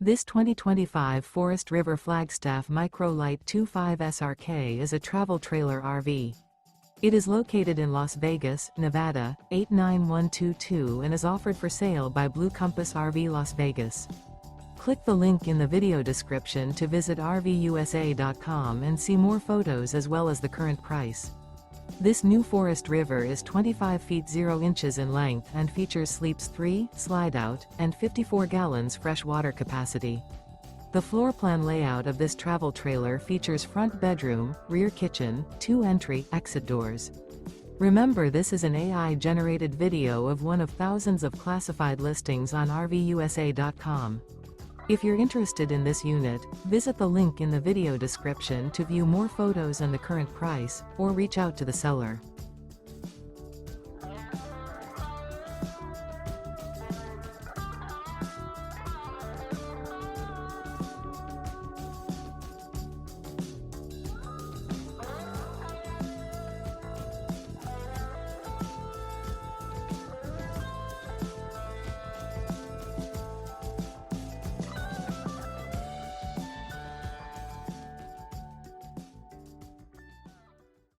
This 2025 Forest River Flagstaff Micro Lite 25 SRK is a travel trailer RV. It is located in Las Vegas, Nevada, 89122 and is offered for sale by Blue Compass RV Las Vegas. Click the link in the video description to visit RVUSA.com and see more photos as well as the current price. This new Forest River is 25 feet 0 inches in length and features sleeps 3, Slideout, and 54 gallons fresh water capacity. The floor plan layout of this travel trailer features front bedroom, rear kitchen, 2 entry/exit doors. Remember, this is an AI-generated video of one of thousands of classified listings on RVUSA.com. If you're interested in this unit, visit the link in the video description to view more photos and the current price, or reach out to the seller.